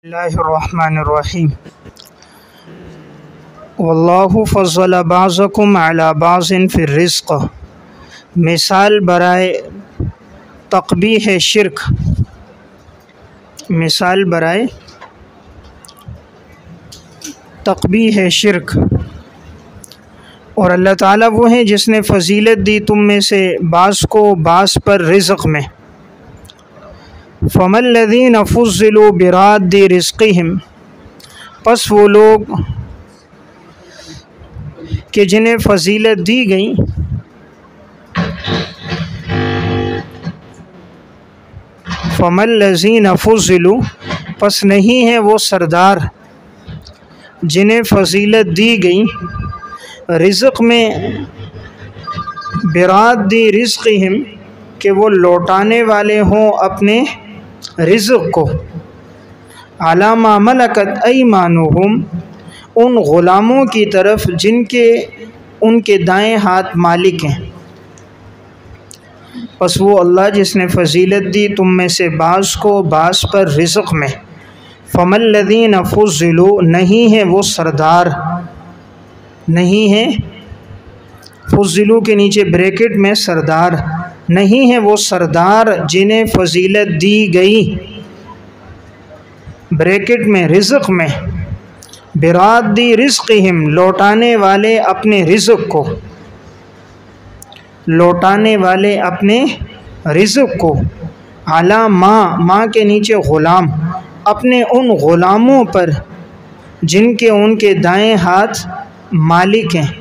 बिस्मिल्लाहिर्रहमानिर्रहीम। वल्लाहु फ़ज़्ज़ल बाज़कुम अला बाज़िन फ़िर रिज़्क़। मिसाल बराए तक़बीह शिर्क, मिसाल बराए तक़बीह शिर्क। और अल्लाह ताला वो हैं जिसने फ़जीलत दी तुम में से बाज़ को बाज़ पर रिज़्क़ में। फ़मल्लज़ीन फ़ुज़्ज़िलू बिराद्दि रिज़्क़िहिम, पस वो लोग कि जिन्हें फ़जीलत दी गई फ़मल्लज़ीन फ़ुज़्ज़िलू, पस नहीं है वो सरदार जिन्हें फ़जीलत दी गई रिज़्क़ में बिराद्दि रिज़्क़िहिम, कि वो लौटाने वाले हों अपने रिज़्क़ को। अला मा मलकत अयमानुहुम, उन ग़ुलामों की तरफ जिनके उनके दाएँ हाथ मालिक हैं। बस वो अल्लाह जिसने फ़जीलत दी तुम में से बाज़ को बाज़ पर रिज़्क़ में। फ़मल्लज़ीन फ़ुज़्ज़िलू, नहीं है वो सरदार, नहीं है फ़ुज़्ज़िलू के नीचे ब्रैकेट में सरदार, नहीं है वो सरदार जिन्हें फ़जीलत दी गई ब्रैकेट में रिज़्क़ में बिराद्दि रिज़्क़िहिम, लौटाने वाले अपने रिज़्क़ को, लौटाने वाले अपने रिज़्क़ को। अला माँ के नीचे ग़ुलाम, अपने उन ग़ुलामों पर जिनके उनके दाएँ हाथ मालिक हैं।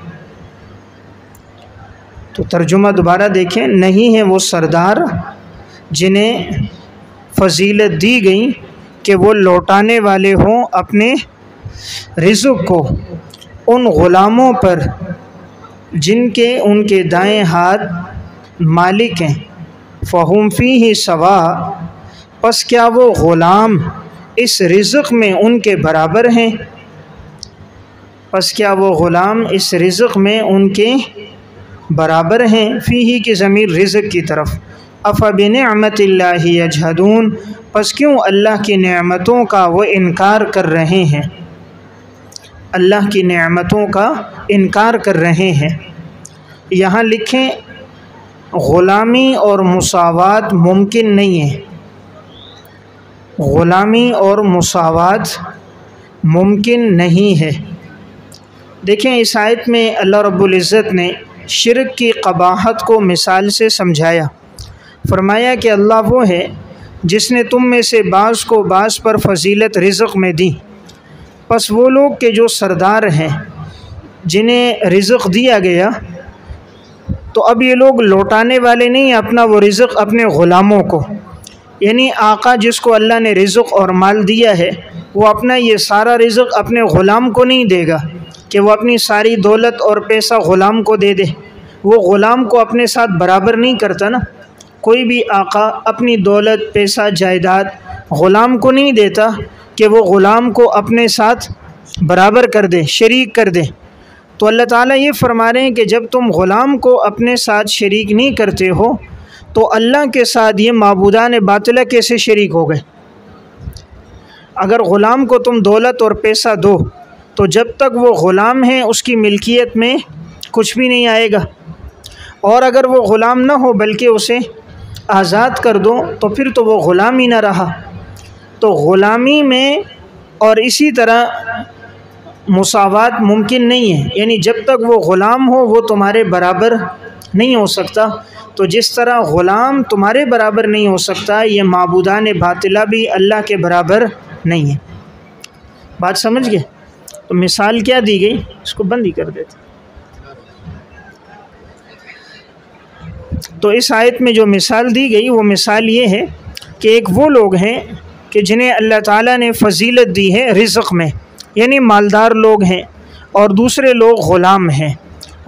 तो तर्जुमा दोबारा देखें, नहीं है वो सरदार जिन्हें फ़जीलत दी गई कि वो लौटाने वाले हों अपने रिज़्क़ को उन ग़ुलामों पर जिनके उनके दाएँ हाथ मालिक हैं। फ़हुम फ़ीही सवा, पस क्या वो ग़ुलाम इस रिज़्क़ में उनके बराबर हैं, पस क्या वो ग़ुलाम इस रिज़्क़ में उनके बराबर हैं। फ़ीही की ज़मीर रिज़्क़ की तरफ। अफ़ा बिनिअमतिल्लाहि यजहदून, पस क्यों अल्लाह की नेमतों का वो इनकार कर रहे हैं, अल्लाह की नेमतों का इनकार कर रहे हैं। यहाँ लिखें ग़ुलामी और मुसावात मुमकिन नहीं है, ग़ुलामी और मुसावात मुमकिन नहीं है। देखें इस आयत में अल्लाह रब्बुल इज़्ज़त ने शिर्क की क़बाहत को मिसाल से समझाया। फ़रमाया कि अल्लाह वो है जिसने तुम में से बाज़ को बाज़ पर फ़जीलत रिज़्क़ में दी। बस वो लोग के जो सरदार हैं जिन्हें रिज़्क़ दिया गया, तो अब ये लोग लौटाने वाले नहीं अपना वो रिज़्क़ अपने ग़ुलामों को, यानी आका जिसको अल्लाह ने रिज़्क़ और माल दिया है वो अपना ये सारा रिज़्क़ अपने ग़ुलाम को नहीं देगा कि वो अपनी सारी दौलत और पैसा ग़ुलाम को दे दे। वो ग़ुलाम को अपने साथ बराबर नहीं करता ना। कोई भी आका अपनी दौलत पैसा जायदाद ग़ुलाम को नहीं देता कि वो ग़ुलाम को अपने साथ बराबर कर दे, शरीक कर दे। तो अल्लाह ताला ये फरमा रहे हैं कि जब तुम ग़ुलाम को अपने साथ शरीक नहीं करते हो तो अल्लाह के साथ ये माबूदान बातिला कैसे शरीक हो गए। अगर ग़ुलाम को तुम दौलत और पैसा दो तो जब तक वो ग़ुलाम है उसकी मिल्कियत में कुछ भी नहीं आएगा, और अगर वो ग़ुलाम ना हो बल्कि उसे आज़ाद कर दो तो फिर तो वो ग़ुलाम ही ना रहा। तो ग़ुलामी में और इसी तरह मुसावात मुमकिन नहीं है, यानी जब तक वो ग़ुलाम हो वो तुम्हारे बराबर नहीं हो सकता। तो जिस तरह ग़ुलाम तुम्हारे बराबर नहीं हो सकता, ये माबूदान बातिला भी अल्लाह के बराबर नहीं है। बात समझ गए। तो मिसाल क्या दी गई, इसको बंद ही कर देते। तो इस आयत में जो मिसाल दी गई वो मिसाल ये है कि एक वो लोग हैं कि जिन्हें अल्लाह ताला ने फ़जीलत दी है रिज़्क़ में, यानी मालदार लोग हैं, और दूसरे लोग ग़ुलाम हैं।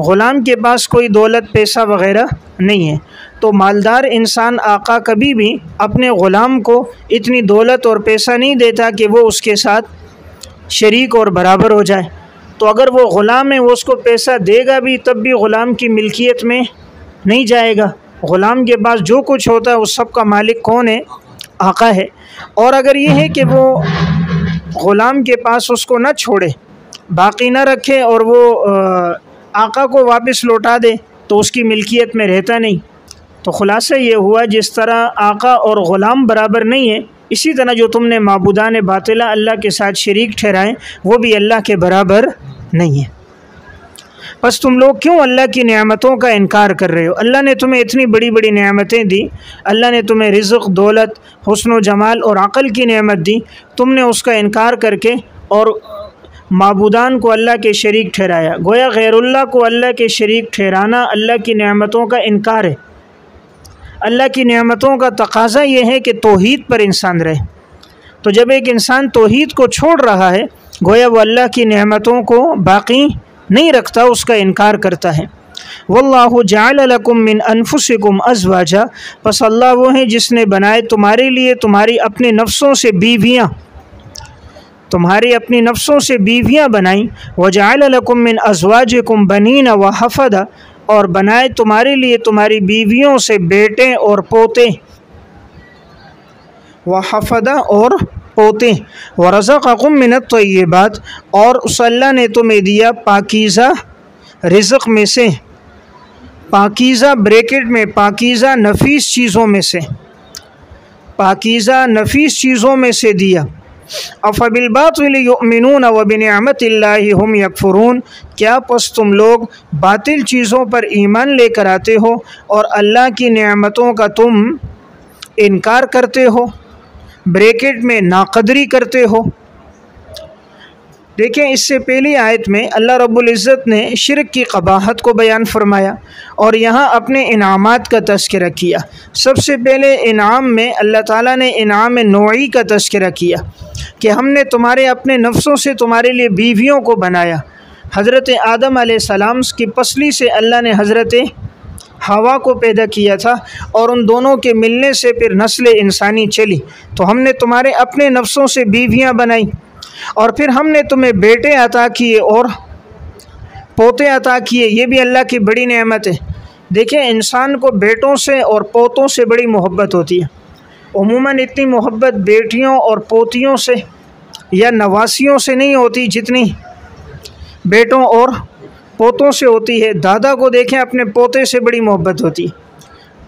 ग़ुलाम के पास कोई दौलत पैसा वग़ैरह नहीं है, तो मालदार इंसान आका कभी भी अपने ग़ुलाम को इतनी दौलत और पैसा नहीं देता कि वो उसके साथ शरीक और बराबर हो जाए। तो अगर वो ग़ुलाम है वो उसको पैसा देगा भी तब भी ग़ुलाम की मिल्कियत में नहीं जाएगा। ग़ुलाम के पास जो कुछ होता है उस सब का मालिक कौन है, आका है। और अगर ये है कि वो ग़ुलाम के पास उसको न छोड़े, बाकी न रखे और वो आका को वापस लौटा दे तो उसकी मिल्कियत में रहता नहीं। तो ख़ुलासा ये हुआ, जिस तरह आका और ग़ुलाम बराबर नहीं है, इसी तरह जो तुमने माबूदान बातिला अल्लाह के साथ शरीक ठहराएं वो भी अल्लाह के बराबर नहीं है। बस तुम लोग क्यों अल्लाह की नेमतों का इनकार कर रहे हो? अल्लाह ने तुम्हें इतनी बड़ी बड़ी नेमतें दी, अल्लाह ने तुम्हें रिज़्क़, दौलत, हुस्न जमाल और अक़ल की नेमत दी, तुमने उसका इनकार करके और माबूदान को अल्लाह के शरीक ठहराया। गोया गैरुल्लाह को अल्लाह के शरीक ठहराना अल्लाह की नेमतों का इनकार है। अल्लाह की नेमतों का तकाज़ा ये है कि तौहीद पर इंसान रहे। तो जब एक इंसान तौहीद को छोड़ रहा है, गोया वो अल्लाह की नेमतों को बाकी नहीं रखता, उसका इनकार करता है। वल्लाहु जअल लकुम मिन अनफुसिकुम अज़वाजा, बस अल्लाह वो है जिसने बनाए तुम्हारे लिए तुम्हारी अपने नफ्सों से बीवियाँ, तुम्हारी अपनी नफ्सों से बीवियाँ बनाई। वजअल लकुम मिन अज़वाजिकुम बनीना व हफ़दा, और बनाए तुम्हारे लिए तुम्हारी बीवियों से बेटे और पोते, व हफ़दा और पोते। व रज़क़कुम मिनत तय्यिबात, और उस अल्लाह ने तुम्हें दिया पाकीज़ा रिज़्क़ में से, पाकीज़ा ब्रैकेट में पाकीज़ा नफीस चीज़ों में से, पाकीज़ा नफीस चीज़ों में से दिया। अफ़बिल बातिल युमिनून व बिनिअमतिल्लाहि हुम यकफुरून, क्या पस तुम लोग बातिल चीज़ों पर ईमान लेकर आते हो और अल्लाह की नेमतों का तुम इनकार करते हो, ब्रैकेट में नाक़दरी करते हो। देखें, इससे पहली आयत में अल्लाह रब्बुल इज़्ज़त ने शिरक की क़बाहत को बयान फरमाया और यहाँ अपने इनामात का तज़किरा किया। सबसे पहले इनाम में अल्लाह ताला ने इनाम नौई का तज़किरा किया कि हमने तुम्हारे अपने नफ्सों से तुम्हारे लिए बीवियों को बनाया। हज़रत आदम अलैहिस्सलाम की पसली से अल्लाह ने हज़रत हवा को पैदा किया था और उन दोनों के मिलने से फिर नस्ल इंसानी चली। तो हमने तुम्हारे अपने नफ्सों से बीवियाँ बनाई और फिर हमने तुम्हें बेटे अता किए और पोते अता किए। ये भी अल्लाह की बड़ी नेमत है। देखें, इंसान को बेटों से और पोतों से बड़ी मोहब्बत होती है। उमूमन इतनी मोहब्बत बेटियों और पोतियों से या नवासियों से नहीं होती जितनी बेटों और पोतों से होती है। दादा को देखें, अपने पोते से बड़ी मोहब्बत होती है।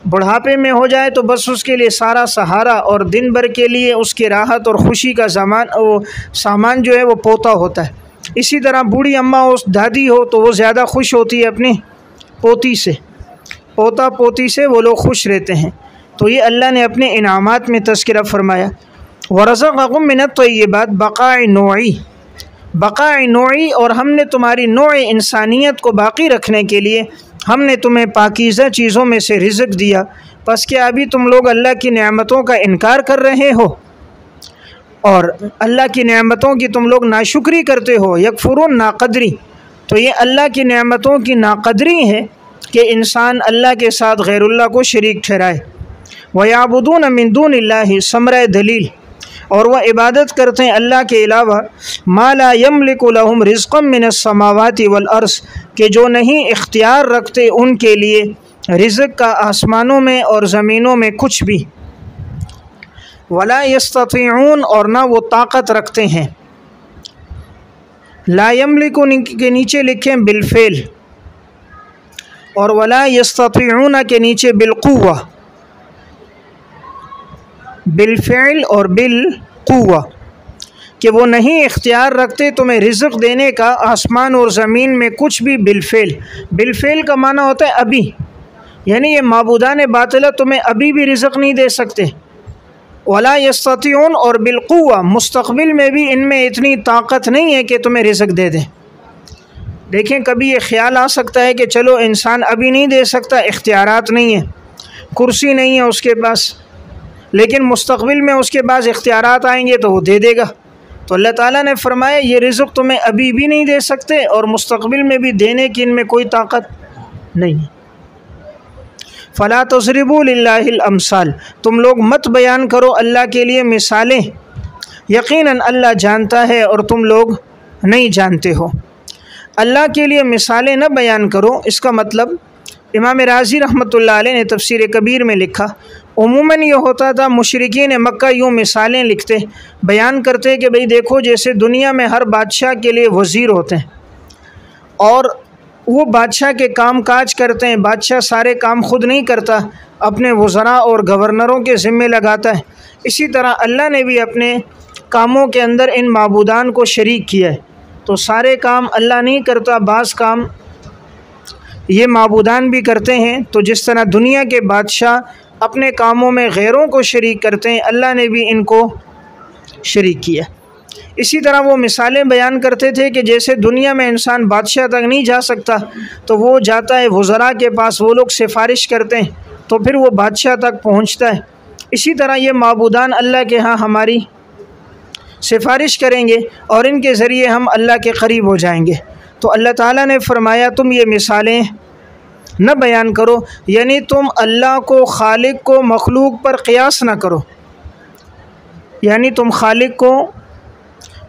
बुढ़ापे में हो जाए तो बस उसके लिए सारा सहारा और दिन भर के लिए उसकी राहत और ख़ुशी का सामान जो है वो पोता होता है। इसी तरह बूढ़ी अम्मा उस दादी हो तो वो ज़्यादा खुश होती है अपनी पोती से, पोता पोती से वो लोग खुश रहते हैं। तो ये अल्लाह ने अपने इनामात में तज़किरा फरमाया। वरज़क़कुम मिनत तय्यिबात बक़ाए नौई, बक़ाए नौई, और हमने तुम्हारी नौए इंसानियत को बाकी रखने के लिए हमने तुम्हें पाकीज़ा चीज़ों में से रिज़्क़ दिया। बस क्या अभी तुम लोग अल्लाह की नेमतों का इनकार कर रहे हो और अल्लाह की नेमतों की तुम लोग नाशुक्री करते हो? यकफुरून नाक़दरी, तो ये अल्लाह की नेमतों की नाक़दरी है कि इंसान अल्लाह के साथ गैरुल्लाह को शरीक ठहराए। वयाबुदून मिन दूनिल्लाहि, समरा दलील, और वह इबादत करते हैं अल्लाह के अलावा मा ला यमलिकु लहुम रिज़्क़म मिनस समावाति वल अर्ज़, के जो नहीं इख्तियार रखते उनके लिए रिज़्क़ का आसमानों में और ज़मीनों में कुछ भी। वला यस्ततीऊन, और ना वो ताकत रखते हैं। ला यमलिकु के नीचे लिखें बिलफ़ेल और वला यस्ततीऊन के नीचे बिलक़ुव्वा, बिलफ़ेल और बिलक़ुव्वा, कि वो नहीं इख्तियार रखते तुम्हें रिज़्क़ देने का आसमान और ज़मीन में कुछ भी। बिलफ़ेल, बिलफ़ेल का माना होता है अभी, यानी ये माबूदान बातिला तुम्हें अभी भी रिज़्क़ नहीं दे सकते। वला यस्ततीऊन और बिलक़ुव्वा, मुस्तक़बिल में भी इनमें इतनी ताकत नहीं है कि तुम्हें रिज़्क़ दे दें। देखें, कभी ये ख्याल आ सकता है कि चलो इंसान अभी नहीं दे सकता, इख्तियारात नहीं है, कुर्सी नहीं है उसके पास, लेकिन मुस्तक़बिल में उसके पास इख्तियारात आएंगे तो वो दे देगा। तो अल्लाह ताला ने फरमाया ये रिज़्क़ तुम्हें अभी भी नहीं दे सकते और मुस्तक़बिल में भी देने की इनमें कोई ताकत नहीं है। फ़ला तज़रिबू लिल्लाहिल अमसाल, तुम लोग मत बयान करो अल्लाह के लिए मिसालें, यकीनन अल्लाह जानता है और तुम लोग नहीं जानते हो। अल्लाह के लिए मिसालें न बयान करो, इसका मतलब इमाम राज़ी रहमतुल्लाह अलैह ने तफ़सीर कबीर में लिखा, उमूमन ये होता था, मुशरिकीन मक्का यूँ मिसालें लिखते, बयान करते कि भाई देखो जैसे दुनिया में हर बादशाह के लिए वज़ीर होते हैं और वो बादशाह के काम काज करते हैं, बादशाह सारे काम खुद नहीं करता, अपने वज़रा और गवर्नरों के ज़िम्मे लगाता है। इसी तरह अल्लाह ने भी अपने कामों के अंदर इन माबूदान को शरीक किया है। तो सारे काम अल्लाह नहीं करता, बाज़ काम ये माबूदान भी करते हैं। तो जिस तरह दुनिया के बादशाह अपने कामों में गैरों को शरीक करते हैं, अल्लाह ने भी इनको शरीक किया। इसी तरह वो मिसालें बयान करते थे कि जैसे दुनिया में इंसान बादशाह तक नहीं जा सकता तो वो जाता है वज़रा के पास, वो लोग सिफारिश करते हैं तो फिर वो बादशाह तक पहुंचता है। इसी तरह ये माबूदान अल्लाह के यहाँ हमारी सिफारिश करेंगे और इनके ज़रिए हम अल्लाह के करीब हो जाएंगे। तो अल्लाह ताला ने फ़रमाया तुम ये मिसालें न बयान करो, यानी तुम अल्लाह को, खालिक को मखलूक पर क़ियास न करो, यानी तुम खालिक को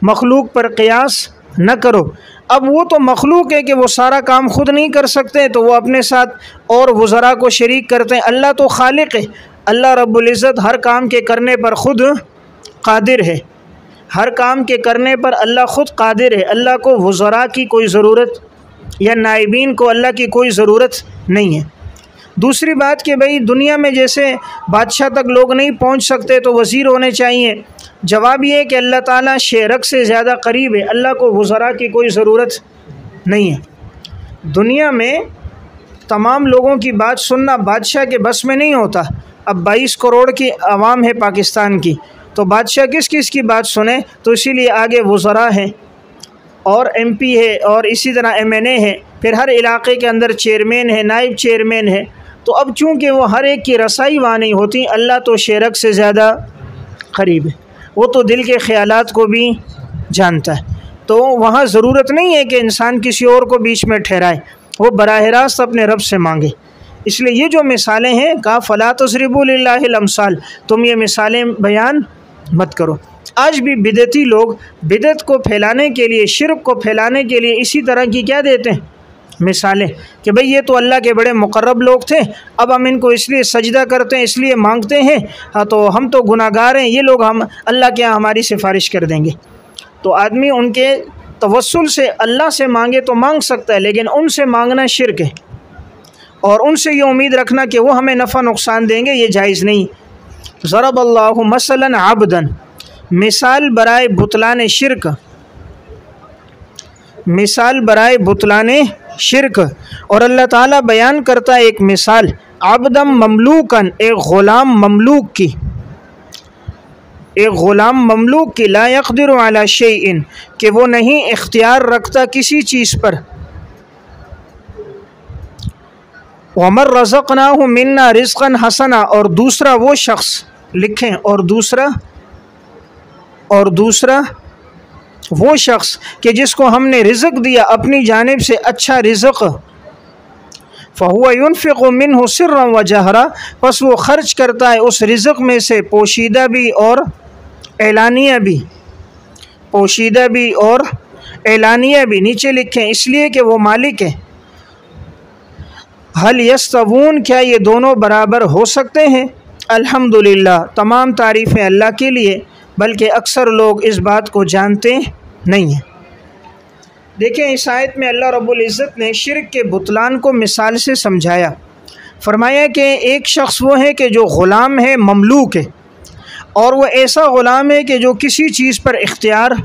मखलूक पर क़ियास न करो। अब वो तो मखलूक है कि वो सारा काम खुद नहीं कर सकते तो वो अपने साथ और वज़रा को शरीक करते हैं। अल्लाह तो खालिक है, अल्लाह रब्बुल इज़्ज़त हर काम के करने पर ख़ुद कादिर है, हर काम के करने पर अल्लाह ख़ुद कादिर है। अल्लाह को वज़रा की कोई ज़रूरत या नाइबीन को अल्लाह की कोई ज़रूरत नहीं है। दूसरी बात कि भाई दुनिया में जैसे बादशाह तक लोग नहीं पहुंच सकते तो वज़ीर होने चाहिए। जवाब ये है कि अल्लाह ताला शेरक से ज़्यादा करीब है, अल्लाह को वज़रा की कोई ज़रूरत नहीं है। दुनिया में तमाम लोगों की बात सुनना बादशाह के बस में नहीं होता। अब 22 करोड़ की आवाम है पाकिस्तान की, तो बादशाह किस किस की बात सुने, तो इसीलिए आगे वज़रा हैं और MP है और इसी तरह MNA है, फिर हर इलाके के अंदर चेयरमैन है, नाइब चेयरमैन है। तो अब चूँकि वो हर एक की रसाई वहाँ नहीं होती, अल्लाह तो शेरक से ज़्यादा करीब है, वो तो दिल के ख़यालात को भी जानता है। तो वहाँ ज़रूरत नहीं है कि इंसान किसी और को बीच में ठहराए, वो बराह रास्त अपने रब से मांगे। इसलिए ये जो मिसालें हैं, कहा फ़ला तज़रिबू लिल्लाहिल अमसाल, तुम ये मिसालें बयान मत करो। आज भी बिदती लोग बिदत को फैलाने के लिए, शिर्क को फैलाने के लिए इसी तरह की क्या देते हैं मिसालें कि भाई ये तो अल्लाह के बड़े मुकर्रब लोग थे, अब हम इनको इसलिए सजदा करते हैं, इसलिए मांगते हैं, हाँ तो हम तो गुनाहगार हैं, ये लोग हम अल्लाह के यहाँ हमारी सिफारिश कर देंगे। तो आदमी उनके तवस्सुल से अल्लाह से मांगे तो मांग सकता है, लेकिन उनसे मांगना शिर्क है और उनसे ये उम्मीद रखना कि वो हमें नफ़ा नुकसान देंगे, ये जायज़ नहीं। ज़रबल्लाहु मसलन अब्दन, मिसाल बराए बुतलाने शिर्क, मिसाल बराए बुतलाने शिर्क। और अल्लाह ताला बयान करता है एक मिसाल, अब्दम ममलूकन, एक ग़ुलाम ममलूक की, एक ग़ुलाम ममलूक की, ला यक़दिरु अला शैइन, कि वो नहीं इख्तियार रखता किसी चीज़ पर, वमर रज़क़नाहु मिन्ना रिज़क़न हसना, और दूसरा वो शख्स लिखें, और दूसरा वो शख्स कि जिसको हमने रिज़्क़ दिया अपनी जानिब से अच्छा रिज़्क़, फ़हुव युनफ़िक़ु मिन्हु सिर्रन व जहरा, बस वो ख़र्च करता है उस रिज़्क़ में से पोशीदा भी और एलानिया भी, पोशीदा भी और एलानिया भी। नीचे लिखें इसलिए कि वो मालिक है। हल यस्तवून, क्या ये दोनों बराबर हो सकते हैं? अल्हम्दुलिल्लाह, तमाम तारीफ़ें अल्लाह के लिए, बल्कि अक्सर लोग इस बात को जानते नहीं हैं। देखें इस आयत में अल्लाह रब्बुल इज़्ज़त ने शिर्क के बुतलान को मिसाल से समझाया। फरमाया कि एक शख्स वो है कि जो ग़ुलाम है, ममलूक है, और वह ऐसा ग़ुलाम है कि जो किसी चीज़ पर इख्तियार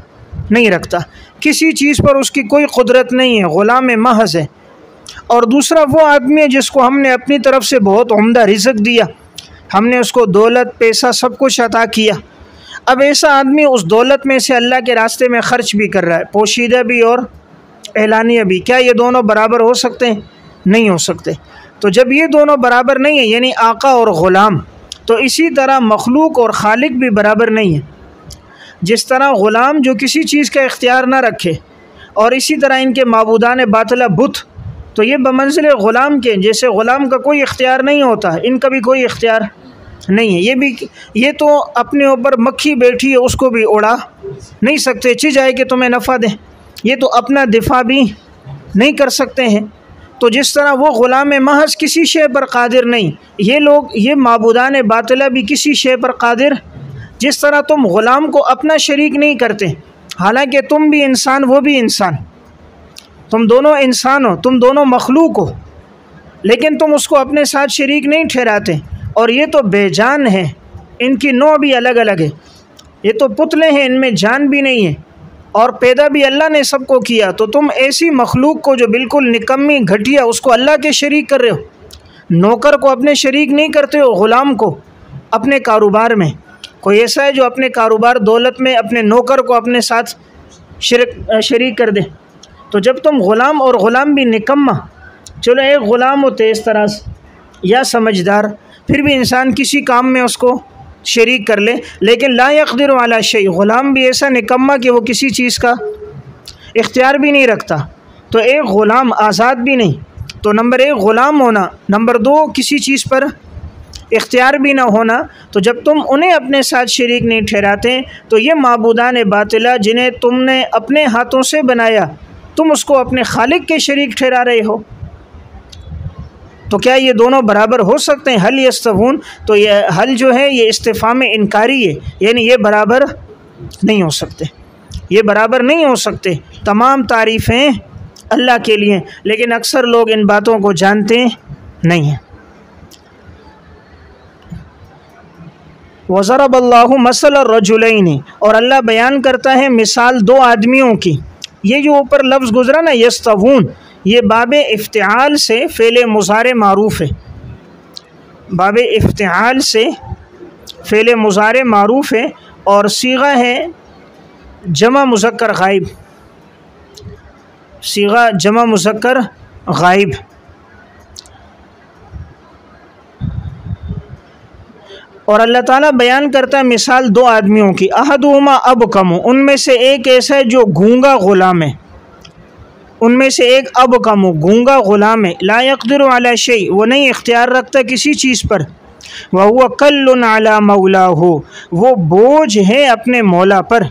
नहीं रखता, किसी चीज़ पर उसकी कोई कुदरत नहीं है, ग़ुलाम महज़ है। और दूसरा वो आदमी है जिसको हमने अपनी तरफ से बहुत उम्दा रिज़्क़ दिया, हमने उसको दौलत, पैसा, सब कुछ अता किया। अब ऐसा आदमी उस दौलत में से अल्लाह के रास्ते में ख़र्च भी कर रहा है, पोशीदा भी और एलानिया भी। क्या ये दोनों बराबर हो सकते हैं? नहीं हो सकते। तो जब ये दोनों बराबर नहीं है, यानी आका और ग़ुलाम, तो इसी तरह मखलूक और खालिक भी बराबर नहीं है। जिस तरह ग़ुलाम जो किसी चीज़ का इख्तियार ना रखे, और इसी तरह इनके माबूदान बातिला बुत, तो ये बमंज़िल ग़ुलाम के, जैसे ग़ुलाम का कोई इख्तियार नहीं होता, इनका भी कोई इख्तियार नहीं है। ये तो अपने ऊपर मक्खी बैठी है, उसको भी उड़ा नहीं सकते, चीज़ आए कि तुम्हें नफ़ा दें, ये तो अपना दिफा भी नहीं कर सकते हैं। तो जिस तरह वो ग़ुलाम महज किसी शे पर कादिर नहीं, ये लोग ये माबूदान बातिला भी किसी शे पर कादिर, जिस तरह तुम ग़ुलाम को अपना शरीक नहीं करते, हालांकि तुम भी इंसान वो भी इंसान, तुम दोनों इंसान हो, तुम दोनों मखलूक हो, लेकिन तुम उसको अपने साथ शरीक नहीं ठहराते। और ये तो बेजान है, इनकी नौ भी अलग अलग है, ये तो पुतले हैं, इनमें जान भी नहीं है, और पैदा भी अल्लाह ने सबको किया। तो तुम ऐसी मखलूक को जो बिल्कुल निकम्मी घटिया, उसको अल्लाह के शरीक कर रहे हो। नौकर को अपने शरीक नहीं करते हो, ग़ुलाम को अपने कारोबार में। कोई ऐसा है जो अपने कारोबार दौलत में अपने नौकर को अपने साथ शरीक कर दे? तो जब तुम ग़ुलाम, और ग़ुलाम भी निकम्मा, चलो एक ग़ुलाम हो तेज़ तराज या समझदार, फिर भी इंसान किसी काम में उसको शरीक कर ले, लेकिन ला यक़दिरु अला शै, ग़ुलाम भी ऐसा निकम्मा कि वो किसी चीज़ का इख्तियार भी नहीं रखता। तो एक ग़ुलाम आज़ाद भी नहीं, तो नंबर एक ग़ुलाम होना, नंबर दो किसी चीज़ पर इख्तियार भी ना होना। तो जब तुम उन्हें अपने साथ शरीक नहीं ठहराते, तो ये माबूदान बातिला जिन्हें तुमने अपने हाथों से बनाया, तुम उसको अपने खालिक के शरीक ठहरा रहे हो। तो क्या ये दोनों बराबर हो सकते हैं? हल यस्तवून, तो ये हल जो है ये इस्तिफ़ाम इनकारी है, यानी ये बराबर नहीं हो सकते, ये बराबर नहीं हो सकते। तमाम तारीफ़ें अल्लाह के लिए, लेकिन अक्सर लोग इन बातों को जानते नहीं हैं। वज़रबल्लाहु मसल रजुलैनि, और अल्लाह बयान करता है मिसाल दो आदमियों की। ये जो ऊपर लफ्ज़ गुज़रा ना यस्तवून, ये बाबे इफ्तिआल से फ़ेल मुज़ारे मारूफ़ है, बाबे इफ्तिआल से फ़ेल मुज़ारे मारूफ़ है, और सीगा है जमा मुज़क्कर गायब, सीगा जमा मुज़क्कर गायब। और अल्लाह ताला बयान करता है मिसाल दो आदमियों की। अहदुहुमा अबकम, उनमें से एक ऐसा है जो गूंगा ग़ुलाम है, उनमें से एक अबकम गूंगा ग़ुलाम है, ला यक़दिरु अला शै, वो नहीं इख्तियार रखता किसी चीज़ पर, व हुवा कल्लुन अला मौलाहु, वो बोझ है अपने मौला पर,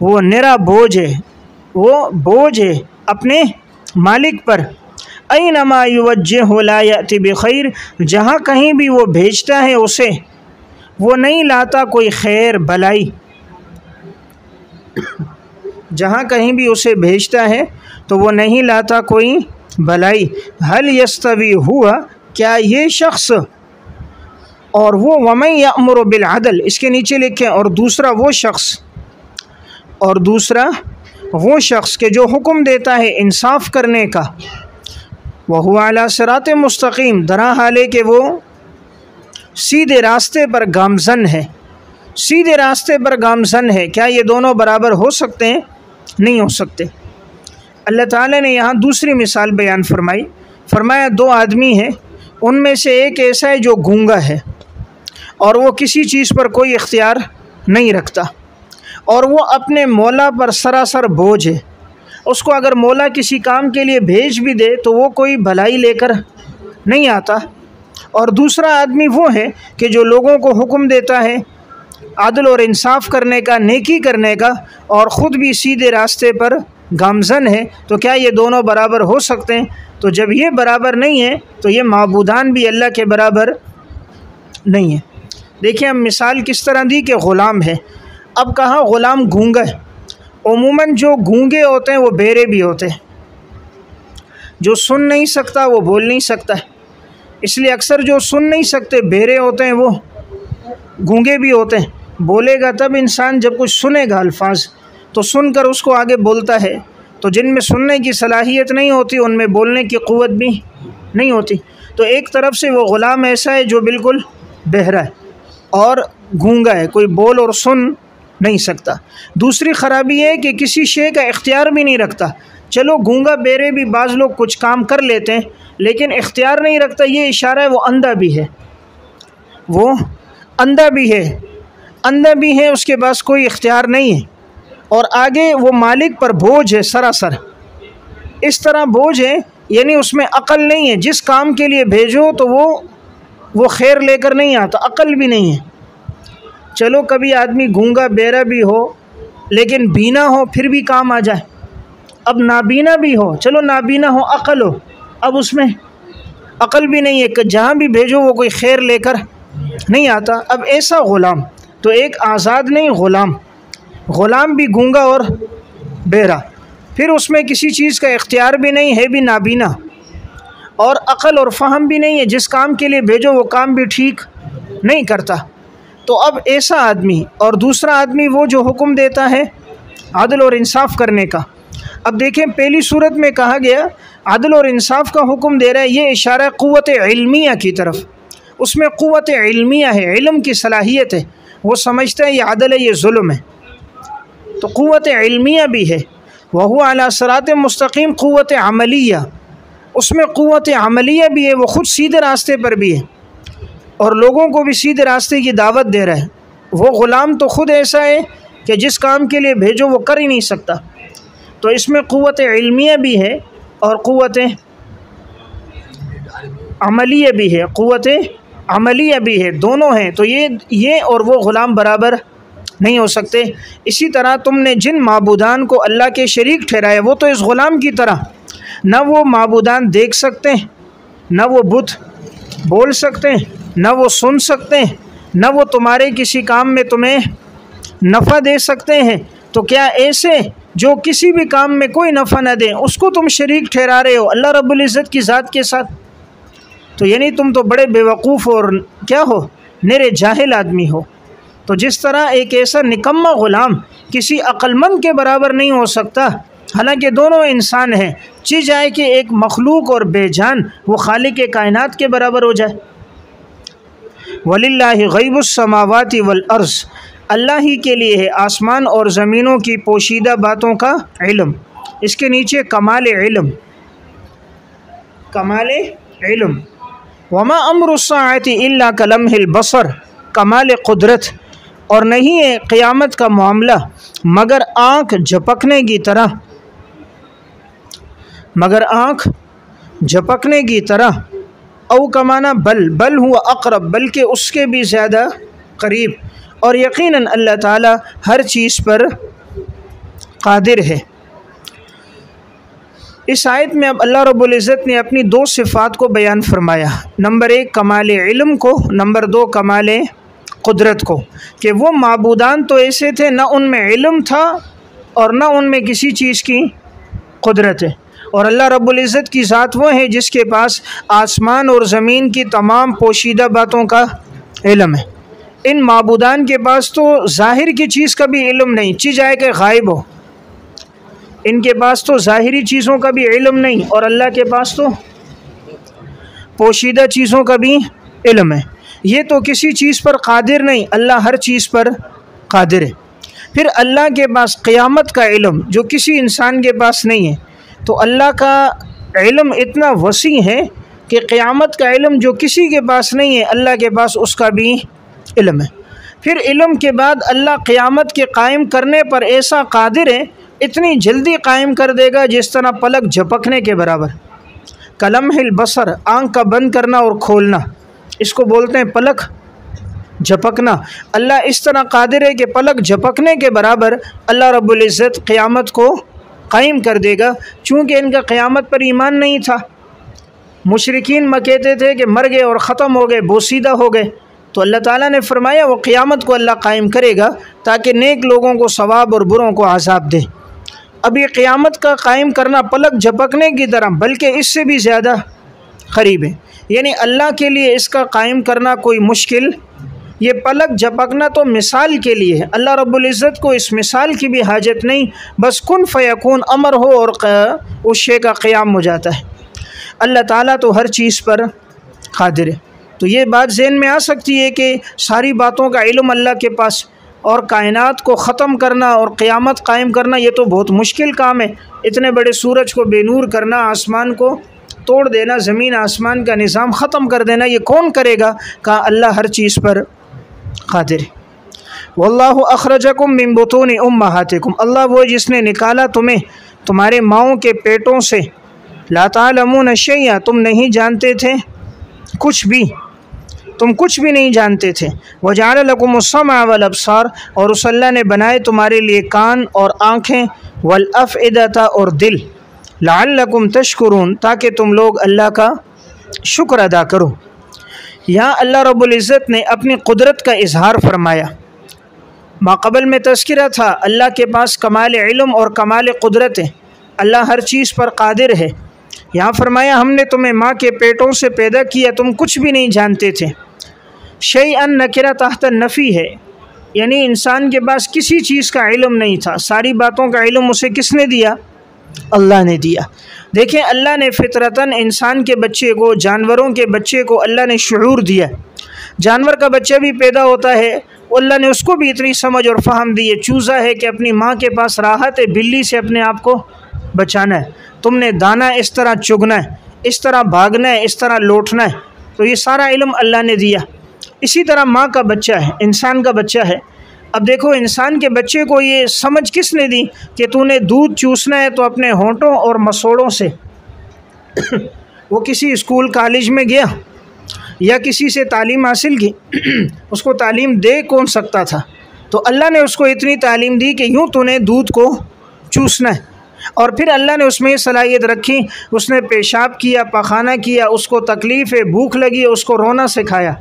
वो निरा बोझ है, वो बोझ है अपने मालिक पर। ऐनमा युवज्जिहु ला याति बिखैर, जहाँ कहीं भी वो भेजता है उसे, वो नहीं लाता कोई खैर भलाई, जहाँ कहीं भी उसे भेजता है तो वो नहीं लाता कोई भलाई। हल यस्तवी हुआ, क्या ये शख्स और वो, वमन यअमुरु बिल अदल, इसके नीचे लिखें, और दूसरा वो शख्स, और दूसरा वो शख्स के जो हुक्म देता है इंसाफ करने का, वह हुआ अला सिरात मुस्तकीम, दरा हाले कि वो सीधे रास्ते पर गामज़न है, सीधे रास्ते पर गामज़न है। क्या ये दोनों बराबर हो सकते हैं? नहीं हो सकते। अल्लाह ताला ने यहाँ दूसरी मिसाल बयान फरमाई, फरमाया दो आदमी हैं, उनमें से एक ऐसा है जो गूंगा है, और वो किसी चीज़ पर कोई इख्तियार नहीं रखता, और वो अपने मौला पर सरासर बोझ है। उसको अगर मौला किसी काम के लिए भेज भी दे तो वो कोई भलाई लेकर नहीं आता। और दूसरा आदमी वो है कि जो लोगों को हुक्म देता है आदल और इंसाफ करने का, नेकी करने का, और ख़ुद भी सीधे रास्ते पर गामज़न है। तो क्या ये दोनों बराबर हो सकते हैं? तो जब ये बराबर नहीं है तो ये माबूदान भी अल्लाह के बराबर नहीं है। देखिए हम मिसाल किस तरह दी कि ग़ुलाम है, अब कहा ग़ुलाम गूंगा है। उमूमन जो गूंगे होते हैं वो बहरे भी होते हैं, जो सुन नहीं सकता वो बोल नहीं सकता है, इसलिए अक्सर जो सुन नहीं सकते बहरे होते हैं वो गूंगे भी होते हैं। बोलेगा तब इंसान जब कुछ सुनेगा अल्फाज, तो सुनकर उसको आगे बोलता है। तो जिनमें सुनने की सलाहियत नहीं होती उनमें बोलने की क़ुव्वत भी नहीं होती। तो एक तरफ से वो ग़ुलाम ऐसा है जो बिल्कुल बहरा है और गूंगा है, कोई बोल और सुन नहीं सकता। दूसरी ख़राबी है कि किसी शे का इख्तियार भी नहीं रखता। चलो गूंगा बहरे भी बाज़ लोग कुछ काम कर लेते हैं, लेकिन इख्तियार नहीं रखता, ये इशारा है वो अंधा भी है, वो अंधा भी है, अंधा भी है, उसके पास कोई इख्तियार नहीं है, और आगे वो मालिक पर बोझ है सरासर। इस तरह बोझ है यानी उसमें अक़ल नहीं है, जिस काम के लिए भेजो तो वो खैर लेकर नहीं आता, अक़ल भी नहीं है। चलो कभी आदमी गूंगा बहरा भी हो लेकिन बीना हो फिर भी काम आ जाए। अब नाबीना भी हो, चलो नाबीना हो, अक़ल हो, अब उसमें अक़ल भी नहीं है कि जहाँ भी भेजो वो कोई खैर लेकर नहीं आता। अब ऐसा ग़ुलाम तो एक आज़ाद नहीं, ग़ुलाम भी गूंगा और बहरा, फिर उसमें किसी चीज़ का इख्तियार भी नहीं है, भी नाबीना, और अक़ल और फ़हम भी नहीं है, जिस काम के लिए भेजो वो काम भी ठीक नहीं करता। तो अब ऐसा आदमी और दूसरा आदमी वो जो हुक्म देता है अदल और इंसाफ करने का। अब देखें पहली सूरत में कहा गया अदल और इंसाफ का हुक्म दे रहा है, ये इशारा क़ुव्वत इल्मिया की तरफ, उसमें क़ुव्वत इल्मिया है, इल्म की सलाहियत है, वो समझता है ये अदल है, ये जुल्म है। तो क़ुव्वत इल्मिया भी है, वहुवा अला सिरात मुस्तक़ीम क़ुव्वत अमलिया, उसमें क़ुव्वत अमलिया भी है, वो ख़ुद सीधे रास्ते पर भी है और लोगों को भी सीधे रास्ते की दावत दे रहा है। वो ग़ुलाम तो ख़ुद ऐसा है कि जिस काम के लिए भेजो वो कर ही नहीं सकता। तो इसमें क़ुव्वत इल्मिया भी है और क़ुव्वत अमलिया भी है, क़ुव्वत अमलिया भी है, दोनों हैं। तो ये और वो ग़ुलाम बराबर नहीं हो सकते। इसी तरह तुमने जिन माबूदान को अल्लाह के शरीक ठहराया वो तो इस ग़ुलाम की तरह, न वो माबूदान देख सकते हैं, न वो बुत बोल सकते हैं, न वो सुन सकते हैं, न वो तुम्हारे किसी काम में तुम्हें नफ़ा दे सकते हैं। तो क्या ऐसे जो किसी भी काम में कोई नफ़ा न दें उसको तुम शरीक ठहरा रहे हो अल्लाह रब्बुल इज़्ज़त की ज़ात के साथ? तो यानी तुम तो बड़े बेवकूफ़ और क्या हो, निरे जाहिल आदमी हो। तो जिस तरह एक ऐसा निकम्मा ग़ुलाम किसी अक्लमंद के बराबर नहीं हो सकता, हालांकि दोनों इंसान हैं, चीज़ आए कि एक मखलूक और बेजान वो खालिक कायनात के बराबर हो जाए। वलिल्लाहि गैबुस समावाति वल अर्ज़, अल्लाह ही के लिए है आसमान और ज़मीनों की पोशीदा बातों का इल्म। इसके नीचे कमाल इल्म, कमाल इल्म। वमा अम्रुस्साअति इल्ला कलम्हिल बसर, कमाल कुदरत, और नहीं है क़यामत का मामला मगर आँख झपकने की तरह, मगर आँख झपकने की तरह। औ कमाना बल हुआ अक़रब, बल्कि उसके भी ज़्यादा करीब। और यकीनन अल्लाह ताला हर चीज़ पर क़ादिर है। इस आयत में अब अल्लाह रब्बुल इज़्ज़त ने अपनी दो सिफ़ात को बयान फरमाया, नंबर 1 कमाल इल्म को, नंबर 2 कमाल कुदरत को, कि वो माबूदान तो ऐसे थे न उनमें इल्म था और न उनमें किसी चीज़ की कुदरत है। और अल्लाह रब्बुल इज़्ज़त की ज़ात वो है जिसके पास आसमान और ज़मीन की तमाम पोशीदा बातों का इल्म है। इन माबूदान के पास तो ज़ाहिर की चीज़ का भी इल्म नहीं, चीज़ आए कि गायब हो, इनके पास तो ज़ाहिरी चीज़ों का भी इल्म नहीं और अल्लाह के पास तो पोशीदा चीज़ों का भी इल्म है। ये तो किसी चीज़ पर क़ादिर नहीं, अल्लाह हर चीज़ पर क़ादिर है। फिर अल्लाह के पास क़यामत का इल्म जो किसी इंसान के पास नहीं है, तो अल्लाह का इल्म इतना वसी है कि क़यामत का इल्म जो किसी के पास नहीं है अल्लाह के पास उसका भी इल्म है। फिर इल्म के बाद अल्लाह क़यामत के कायम करने पर ऐसा क़ादिर है, इतनी जल्दी कायम कर देगा जिस तरह पलक झपकने के बराबर। कलम्हिल बसर, आँख का बंद करना और खोलना, इसको बोलते हैं पलक झपकना। अल्लाह इस तरह क़ादिर है कि पलक झपकने के बराबर अल्लाह रब्बुल इज़्ज़त क़यामत को कायम कर देगा। चूँकि इनका क़यामत पर ईमान नहीं था, मुशरिकीन कहते थे कि मर गए और ख़त्म हो गए, बोसीदा हो गए, तो अल्लाह ताला ने फरमाया वो क़यामत को अल्लाह कायम करेगा ताकि नेक लोगों को सवाब और बुरों को अज़ाब दे। अब ये क़यामत का कायम करना पलक झपकने की तरह बल्कि इससे भी ज़्यादा क़रीब है, यानी अल्लाह के लिए इसका कायम करना कोई मुश्किल, ये पलक झपकना तो मिसाल के लिए है। अल्लाह रब्बुल इज़्ज़त को इस मिसाल की भी हाजत नहीं, बस कुन फ़यकून अमर हो और उस शे का क़याम हो जाता है। अल्लाह ताला तो हर चीज़ पर क़ादिर है। तो ये बात ज़हन में आ सकती है कि सारी बातों का इल्म अल्लाह के पास, और कायनात को ख़त्म करना और क़यामत कायम करना ये तो बहुत मुश्किल काम है। इतने बड़े सूरज को बेनूर करना, आसमान को तोड़ देना, ज़मीन आसमान का निज़ाम ख़त्म कर देना, ये कौन करेगा? कहा अल्लाह हर चीज़ पर क़ादिर है। वल्लाहु अख़रजकुम मिन बुतूनि उम्महातिकुम, अल्लाह वो जिसने निकाला तुम्हें तुम्हारे माओं के पेटों से, ला तालमून शैया, तुम नहीं जानते थे कुछ भी, तुम कुछ भी नहीं जानते थे। वजअल लकुमुस समा वल अब्सार, और उस अल्लाह ने बनाए तुम्हारे लिए कान और आँखें, वल अफ़इदता और दिल, लअल्लकुम तशकुरून, ताकि तुम लोग अल्लाह का शुक्र अदा करो। यहाँ अल्लाह रब्बुल इज़्ज़त ने अपनी कुदरत का इजहार फरमाया। माक़बल में तज़किरा था अल्लाह के पास कमाल इल्म और कमाल कुदरत है, अल्लाह हर चीज़ पर कादिर है। यहाँ फरमाया हमने तुम्हें माँ के पेटों से पैदा किया, तुम कुछ भी नहीं जानते थे। शैअन नकिरा तहत नफ़ी है, यानी इंसान के पास किसी चीज़ का इल्म नहीं था, सारी बातों का इल्म उसे किसने दिया? अल्लाह ने दिया। देखें, अल्लाह ने फितरतन इंसान के बच्चे को, जानवरों के बच्चे को अल्लाह ने शुऊर दिया। जानवर का बच्चा भी पैदा होता है, अल्लाह ने उसको भी इतनी समझ और फ़हम दी है। चूज़ा है कि अपनी माँ के पास राहत है, बिल्ली से अपने आप को बचाना है, तुमने दाना इस तरह चुगना है, इस तरह भागना है, इस तरह लौटना है, तो ये सारा इल्म अल्लाह ने दिया। इसी तरह माँ का बच्चा है, इंसान का बच्चा है। अब देखो, इंसान के बच्चे को ये समझ किसने दी कि तूने दूध चूसना है तो अपने होंठों और मसोड़ों से वो किसी स्कूल कॉलेज में गया या किसी से तालीम हासिल की, उसको तालीम दे कौन सकता था? तो अल्लाह ने उसको इतनी तालीम दी कि यूँ तूने दूध को चूसना है। और फिर अल्लाह ने उसमें सलाहियत रखी, उसने पेशाब किया, पखाना किया, उसको तकलीफ़ है, भूख लगी, उसको रोना सिखाया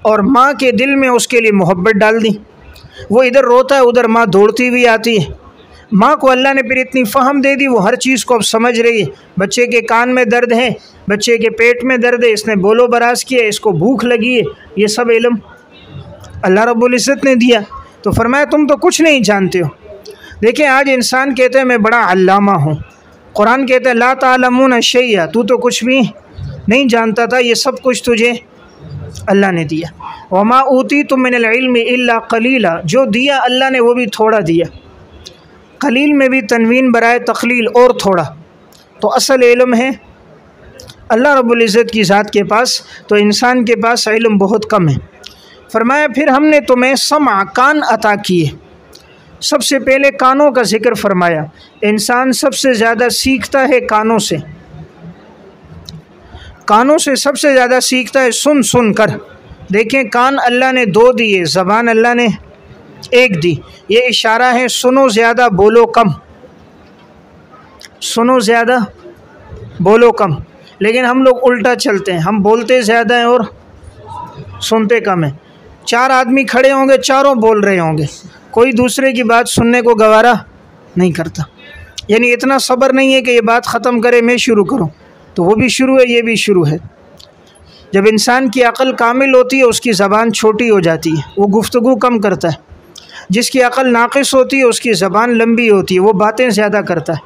और माँ के दिल में उसके लिए मोहब्बत डाल दी। वो इधर रोता है, उधर माँ दौड़ती हुई आती है। माँ को अल्लाह ने फिर इतनी फ़हम दे दी, वो हर चीज़ को अब समझ रही है। बच्चे के कान में दर्द है, बच्चे के पेट में दर्द है, इसने बोलो बराज किया, इसको भूख लगी है, ये सब इल्म अल्लाह रब्बुल इज़्ज़त ने दिया। तो फरमाया तुम तो कुछ नहीं जानते हो। देखिए, आज इंसान कहते हैं मैं बड़ा अल्लामा हूँ, कुरान कहता है ला तालमून शैया, तू तो कुछ भी नहीं जानता था, ये सब कुछ तुझे अल्लाह ने दिया। वमा ऊतीतुम मिनल इल्मि इल्ला कलीला, जो दिया अल्लाह ने वो भी थोड़ा दिया। कलील में भी तनवीन बराए तकलील, और थोड़ा। तो असल इल्म है अल्लाह रब्बुल इज़्ज़त की ज़ात के पास, तो इंसान के पास इल्म बहुत कम है। फरमाया फिर हमने तुम्हें समा, कान अता किए। सबसे पहले कानों का जिक्र फरमाया। इंसान सबसे ज़्यादा सीखता है कानों से, कानों से सबसे ज़्यादा सीखता है सुन सुन कर। देखें, कान अल्लाह ने दो दिए, ज़बान अल्लाह ने एक दी। ये इशारा है सुनो ज़्यादा बोलो कम, सुनो ज़्यादा बोलो कम। लेकिन हम लोग उल्टा चलते हैं, हम बोलते ज़्यादा हैं और सुनते कम हैं। चार आदमी खड़े होंगे, चारों बोल रहे होंगे, कोई दूसरे की बात सुनने को गवारा नहीं करता। यानी इतना सब्र नहीं है कि ये बात ख़त्म करे मैं शुरू करूं, तो वो भी शुरू है, ये भी शुरू है। जब इंसान की अक़ल कामिल होती है उसकी ज़बान छोटी हो जाती है, वो गुफ्तगू कम करता है। जिसकी अक़ल नाक़िस होती है उसकी ज़बान लंबी होती है, वो बातें ज़्यादा करता है।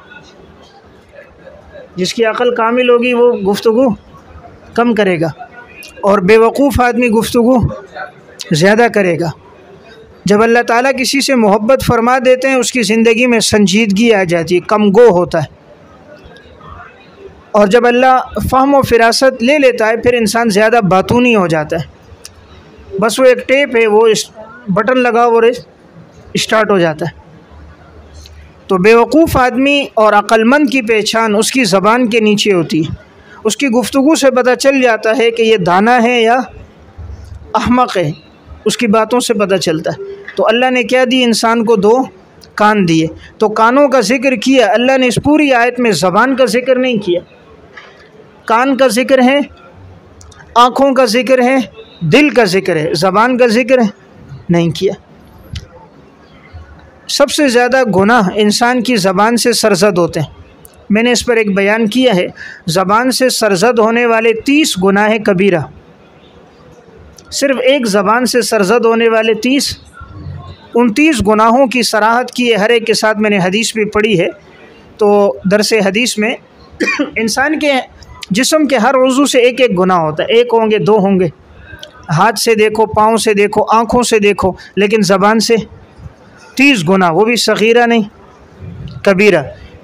जिसकी अक़ल कामिल होगी वो गुफ्तगू कम करेगा, और बेवकूफ़ आदमी गुफ्तगू ज़्यादा करेगा। जब अल्लाह ताला किसी से मोहब्बत फरमा देते हैं उसकी ज़िंदगी में संजीदगी आ जाती है, कम गो होता है। और जब अल्लाह फ़हम व फ़िरासत ले लेता है फिर इंसान ज़्यादा बातूनी हो जाता है। बस वो एक टेप है, वो बटन लगाओ और स्टार्ट हो जाता है। तो बेवकूफ़ आदमी और अक्लमंद की पहचान उसकी ज़बान के नीचे होती है। उसकी गुफ्तगू से पता चल जाता है कि ये दाना है या अहमक है, उसकी बातों से पता चलता है। तो अल्लाह ने क्या दी? इंसान को दो कान दिए। तो कानों का जिक्र किया अल्लाह ने, इस पूरी आयत में ज़बान का जिक्र नहीं किया। कान का जिक्र है, आँखों का जिक्र है, दिल का जिक्र है, ज़बान का जिक्र नहीं किया। सबसे ज़्यादा गुनाह इंसान की ज़बान से सरज़द होते हैं। मैंने इस पर एक बयान किया है, ज़बान से सरज़द होने वाले 30 गुनाह कबीरा। सिर्फ़ एक ज़बान से सरज़द होने वाले 29 गुनाहों की सराहत की है। हर एक के साथ मैंने हदीस भी पढ़ी है। तो दरस हदीस में इंसान के जिस्म के हर उज़ू से एक एक गुनाह होता है। एक होंगे, दो होंगे, हाथ से देखो, पाँव से देखो, आँखों से देखो, लेकिन ज़बान से 30 गुनाह, वो भी सग़ीरा नहीं कबीरा।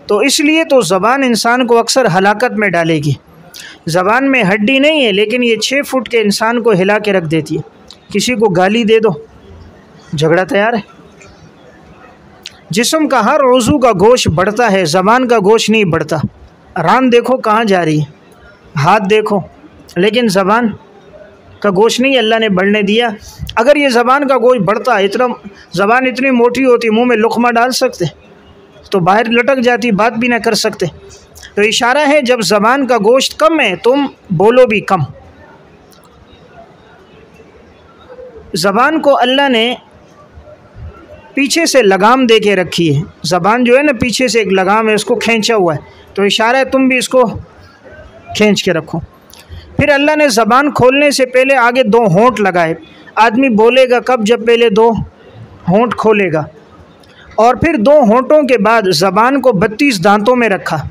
तो इसलिए तो ज़बान इंसान को अक्सर हलाकत में डालेगी। ज़बान में हड्डी नहीं है लेकिन ये 6 फुट के इंसान को हिला के रख देती है। किसी को गाली दे दो, झगड़ा तैयार है। जिस्म का हर उज़ू का गोश्त बढ़ता है, ज़बान का गोश्त नहीं बढ़ता। रान देखो कहाँ जा रही है, हाथ देखो, लेकिन ज़बान का गोश्त नहीं अल्लाह ने बढ़ने दिया। अगर ये ज़बान का गोश्त बढ़ता, इतना ज़बान इतनी मोटी होती, मुंह में लुक़मा डाल सकते तो बाहर लटक जाती, बात भी ना कर सकते। तो इशारा है जब ज़बान का गोश्त कम है तुम बोलो भी कम। ज़बान को अल्लाह ने पीछे से लगाम दे के रखी है। ज़बान जो है ना, पीछे से एक लगाम है, उसको खींचा हुआ है, तो इशारा है तुम भी इसको खींच के रखो। फिर अल्लाह ने ज़बान खोलने से पहले आगे 2 होंठ लगाए। आदमी बोलेगा कब? जब पहले 2 होंठ खोलेगा, और फिर 2 होंठों के बाद ज़बान को 32 दांतों में रखा।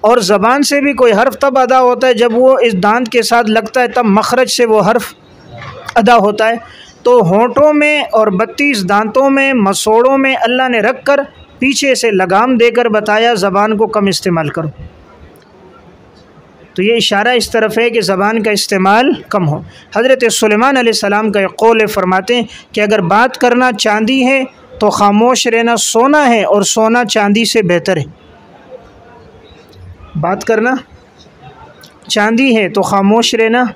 और ज़बान से भी कोई हर्फ तब अदा होता है जब वो इस दांत के साथ लगता है, तब मखरज से वो हर्फ अदा होता है। तो होंठों में और 32 दांतों में, मसोड़ों में अल्लाह ने रख कर पीछे से लगाम देकर बताया ज़बान को कम इस्तेमाल करो। तो ये इशारा इस तरफ है कि ज़बान का इस्तेमाल कम हो। हज़रत सुलेमान अलैहिस्सलाम का एक कौल फरमाते हैं कि अगर बात करना चांदी है तो ख़ामोश रहना सोना है, और सोना चांदी से बेहतर है। बात करना चांदी है तो ख़ामोश रहना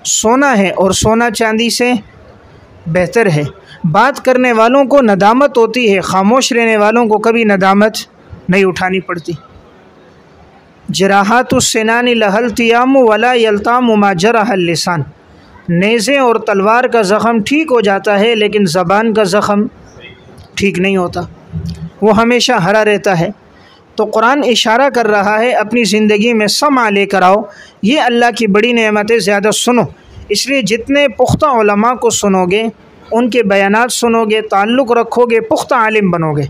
सोना है, और सोना चांदी से बेहतर है। बात करने वालों को नदामत होती है, ख़ामोश रहने वालों को कभी नदामत नहीं उठानी पड़ती। जराहातुस्सिनानी लहल तियाम वला यल्ताम मा जरहल लिसान। नेज़े और तलवार का ज़ख़म ठीक हो जाता है, लेकिन ज़बान का ज़ख़म ठीक नहीं होता, वो हमेशा हरा रहता है। तो कुरान इशारा कर रहा है अपनी ज़िंदगी में समा लेकर आओ, ये अल्लाह की बड़ी नेमतें ज़्यादा सुनो। इसलिए जितने पुख्ता उलमा को सुनोगे, उनके बयानात सुनोगे, ताल्लुक़ रखोगे, पुख्ता आलिम बनोगे।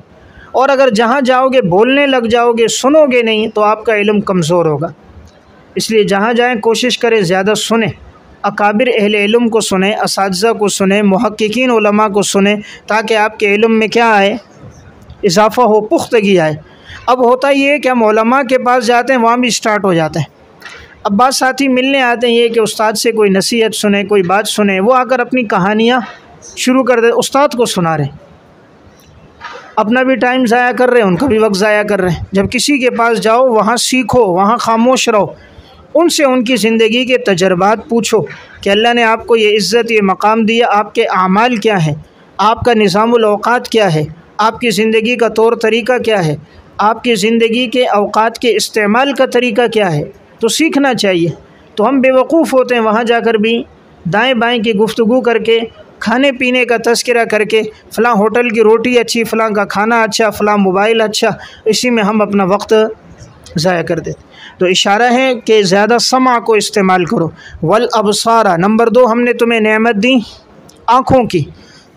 और अगर जहाँ जाओगे बोलने लग जाओगे, सुनोगे नहीं, तो आपका इल्म कमज़ोर होगा। इसलिए जहाँ जाएँ कोशिश करें ज़्यादा सुने, अकाबिर अहले इल्म को सुने, असातिज़ा को सुने, मुहक्किकीन उलमा को सुने, ताकि आपके इल्म में क्या आए? इजाफ़ा हो, पुख्तगी आए। अब होता ये है कि हम उलमा के पास जाते हैं, वहाँ भी स्टार्ट हो जाता है। अब बात साथी मिलने आते हैं ये कि उस्ताद से कोई नसीहत सुने, कोई बात सुने, वो आकर अपनी कहानियाँ शुरू कर दे, उस्ताद को सुना रहे, अपना भी टाइम ज़ाया कर रहे हैं, उनका भी वक्त ज़ाया कर रहे हैं। जब किसी के पास जाओ वहाँ सीखो, वहाँ खामोश रहो, उनसे उनकी ज़िंदगी के तजर्बात पूछो कि अल्लाह ने आपको ये इज़्ज़त, ये मकाम दिया, आपके आमाल क्या है, आपका निज़ामुल औक़ात क्या है, आपकी ज़िंदगी का तौर तरीका क्या है, आपकी ज़िंदगी के औक़ात के इस्तेमाल का तरीका क्या है। तो सीखना चाहिए। तो हम बेवकूफ़ होते हैं, वहाँ जाकर भी दाएँ बाएँ की गुफ्तगू करके, खाने पीने का तज़किरा करके, फ़लाँ होटल की रोटी अच्छी, फ़लाँ का खाना अच्छा, फ़लाँ मोबाइल अच्छा, इसी में हम अपना वक्त ज़ाया कर देते। तो इशारा है कि ज़्यादा समा को इस्तेमाल करो। वल अबसारा, नंबर 2 हमने तुम्हें नेमत दी आँखों की।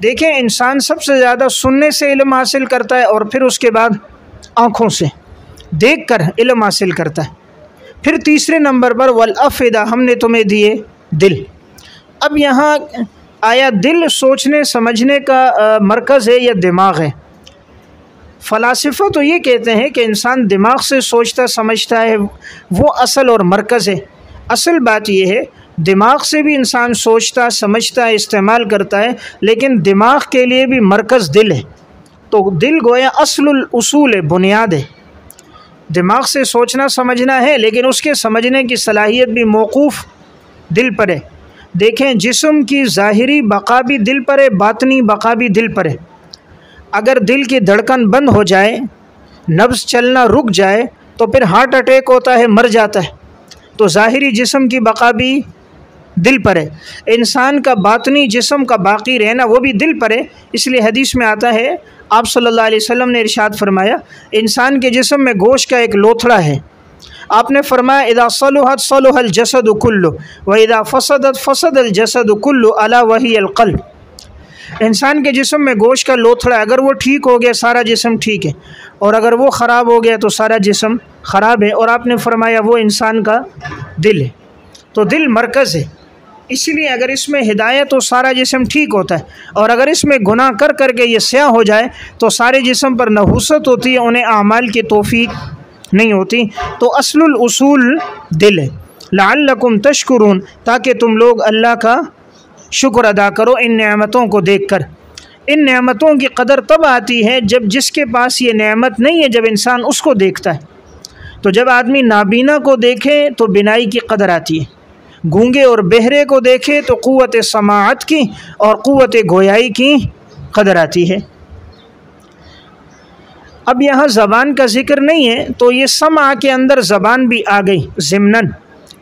देखें, इंसान सबसे ज़्यादा सुनने से इल्म हासिल करता है, और फिर उसके बाद आँखों से देख कर इल्म हासिल करता है। फिर तीसरे नंबर पर वल अफ़िदा, हमने तुम्हें दिए दिल। अब यहाँ आया दिल सोचने समझने का मरकज़ है या दिमाग है? फ़लासिफ़ा तो ये कहते हैं कि इंसान दिमाग से सोचता समझता है, वो असल और मरकज़ है। असल बात ये है, दिमाग से भी इंसान सोचता समझता है, इस्तेमाल करता है, लेकिन दिमाग के लिए भी मरकज़ दिल है। तो दिल गोया असलुल उसूल है, बुनियाद है। दिमाग से सोचना समझना है, लेकिन उसके समझने की सलाहियत भी मौकूफ़ दिल पर है। देखें, जिस्म की ज़ाहिरी बका भी दिल पर है, बातनी बका भी दिल पर है। अगर दिल की धड़कन बंद हो जाए, नब्ज़ चलना रुक जाए, तो फिर हार्ट अटैक होता है, मर जाता है। तो ज़ाहिरी जिस्म की बका भी दिल पर है। इंसान का बातनी जिस्म का बाकी रहना वो भी दिल पर है। इसलिए हदीस में आता है, आप सल्लल्लाहु अलैहि वसल्लम ने इरशाद फरमाया, इंसान के जिस्म में गोश्त का एक लोथड़ा है। आपने फरमाया, इदा सलुहत सलुहल जसद कुल्लु व इदा फसदत फसदल जसद कुल्लु अला वही अल क़ल्ब। इंसान के जिस्म में गोश्त का लोथड़ा, अगर वो ठीक हो गया सारा जिस्म ठीक है, और अगर वो ख़राब हो गया तो सारा जिस्म ख़राब है। और आपने फरमाया वो इंसान का दिल है। तो दिल मरकज़ है। इसलिए अगर इसमें हिदायत हो सारा जिस्म ठीक होता है, और अगर इसमें गुनाह कर करके ये स्याह हो जाए तो सारे जिस्म पर नहुसत होती है, उन्हें आमाल की तौफीक नहीं होती। तो असलुल उसूल दिल है। लअल्लकुम तशकुरून, ताकि तुम लोग अल्लाह का शुक्र अदा करो इन नेमतों को देख कर। इन नेमतों की कदर तब आती है जब जिसके पास ये नेमत नहीं है, जब इंसान उसको देखता है। तो जब आदमी नाबीना को देखे तो बिनाई की कदर आती है, गूंगे और बहरे को देखे तो क़ुव्वत समाअत की और क़ुव्वत गोयाई की कदर आती है। अब यहाँ ज़बान का ज़िक्र नहीं है, तो ये समा के अंदर ज़बान भी आ गई ज़िम्नन।